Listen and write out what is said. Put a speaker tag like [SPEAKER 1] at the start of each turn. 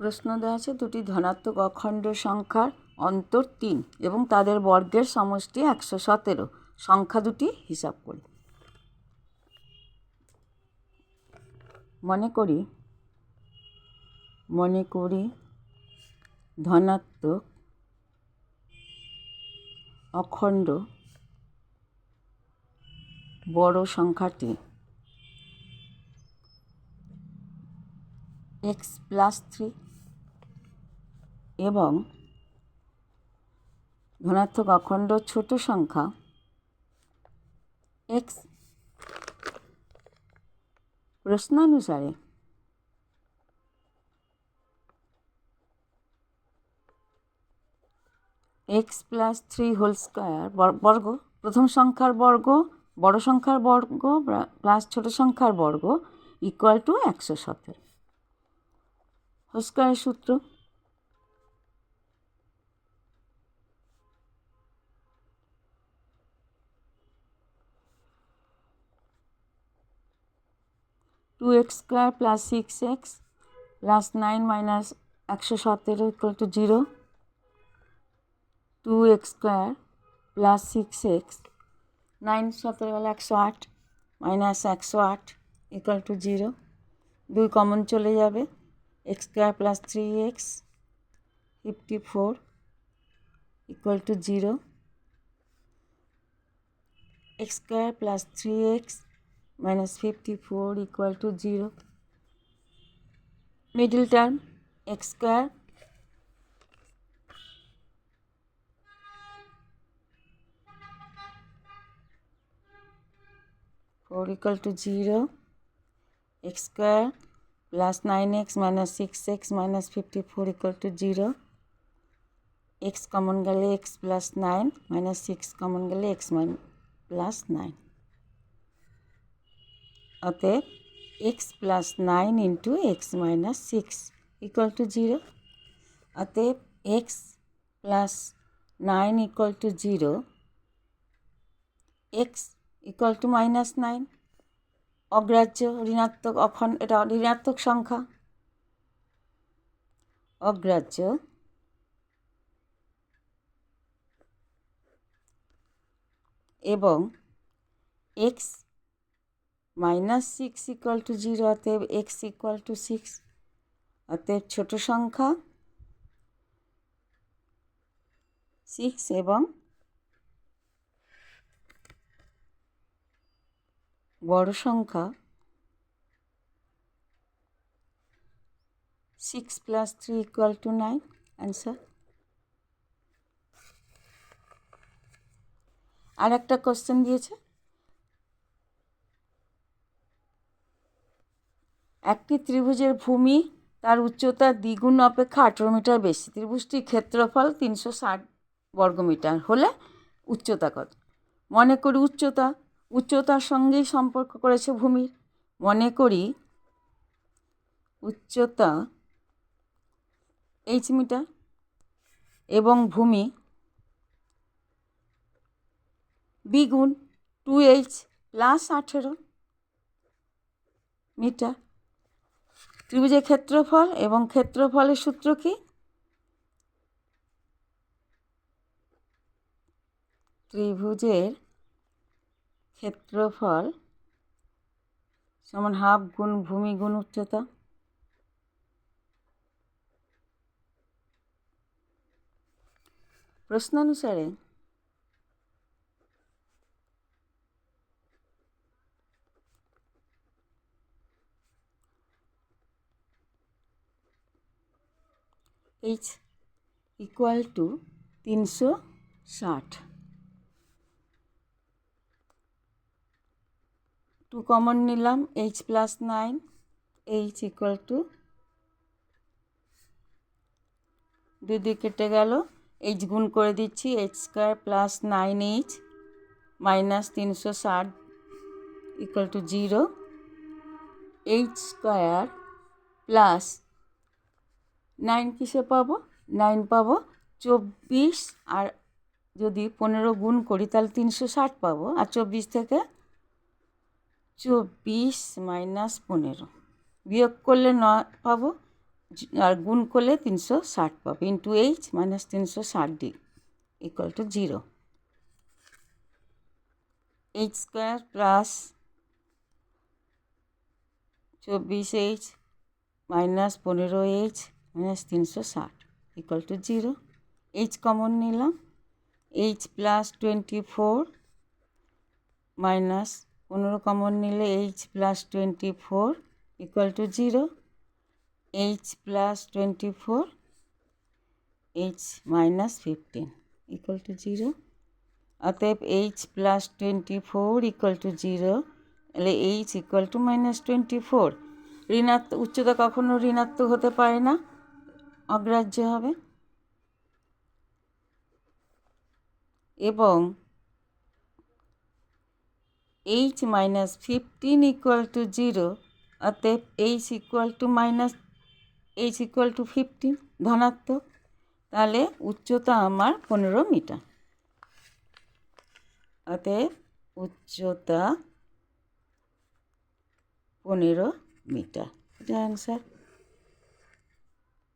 [SPEAKER 1] প্রশ্ন দেওয়া আছে দুটি ধনাত্মক অখণ্ড সংখ্যার অন্তর 3 এবং তাদের বর্গের সমষ্টি 117। সংখ্যা দুটি হিসাব করি। মনে করি ধনাত্মক অখণ্ড বড় সংখ্যাটি x+3 এবং ধনাত্মক অখণ্ড ছোট সংখ্যা x। প্রশ্নানুসারে x+3 হোল স্কয়ার বর্গ, প্রথম সংখ্যার বর্গ বড় সংখ্যার বর্গ প্লাস ছোট সংখ্যার বর্গ ইকুয়াল টু 117। হোল স্কয়ারের সূত্র two x square plus 6x plus 9 minus 117 equal to 0। 2x square plus 6x 9 17 হলো 108 মাইনাস 108 ইকুয়াল টু 0। 2 কমন চলে যাবে, x square plus 3x 54 equal to 0। x square plus 3x minus 54 equal to 0. Middle term x square equal to 0. X square plus 9x minus 6x minus 54 equal to 0. X common gale x plus 9 minus 6 common gale x plus 9. অতএব x plus 9 into x minus 6 equal to 0। অতএব x plus 9 equal to 0, x equal to minus 9। অগ্রাহ্য ঋণাত্মক অখণ্ড, এটা ঋণাত্মক সংখ্যা, অগ্রাহ্য এবং x মাইনাস 6 ইকুয়াল টু 0, অতএব x ইকুয়াল টু 6। অতএব ছোট সংখ্যা 6 এবং বড় সংখ্যা 6 প্লাস 3 ইকুয়াল টু 9। অ্যান্সার। আর একটা কোশ্চেন দিয়েছে, একটি ত্রিভুজের ভূমি তার উচ্চতা দ্বিগুণ অপেক্ষা 18 মিটার বেশি। ত্রিভুজটির ক্ষেত্রফল 360 বর্গমিটার হলে উচ্চতা কত? মনে করি উচ্চতার সঙ্গেই সম্পর্ক করেছে ভূমির। মনে করি উচ্চতা h মিটার এবং ভূমি দ্বিগুণ 2h প্লাস 18 মিটার। ত্রিভুজের ক্ষেত্রফল এবং ক্ষেত্রফলের সূত্র কি? ত্রিভুজের ক্ষেত্রফল সমান হাফ গুণ ভূমি গুণ উচ্চতা। প্রশ্নানুসারে h ইকুয়াল টু 360। 2 কমন নিলাম, h plus 9, h equal to 2 কেটে গেল, h গুণ করে দিচ্ছি, h square plus 9h minus 360 equal to 0। h square plus 9 কিসে পাবো? 9 পাবো 24, আর যদি 15 গুণ করি তাহলে 360 পাবো। আর 24 থেকে 24 মাইনাস 15 বিয়োগ করলে 9 পাবো। আর গুণ করলে 360 পাবে into H minus 360 equal to 0। H square plus 24h minus 15h minus 360 equal to 0। H common নিলাম, এইচ প্লাস 24 মাইনাস 15 কমন নিলে H plus 24 equal to 0। H plus 24 H minus 15 equal to 0। অতএব H plus 24 equal to 0, তাহলে H equal to minus 24। ঋণাত্মক উচ্চতা কখনো ঋণাত্মক হতে পারে না, অগ্রাহ্য হবে। এবং এইচ মাইনাস 15 ইকুয়াল টু 0, অতএব এইচ ইকুয়াল টু 15 ধনাত্মক। তাহলে উচ্চতা আমার 15 মিটার। অতএব উচ্চতা 15 মিটার, এটা অ্যান্সার।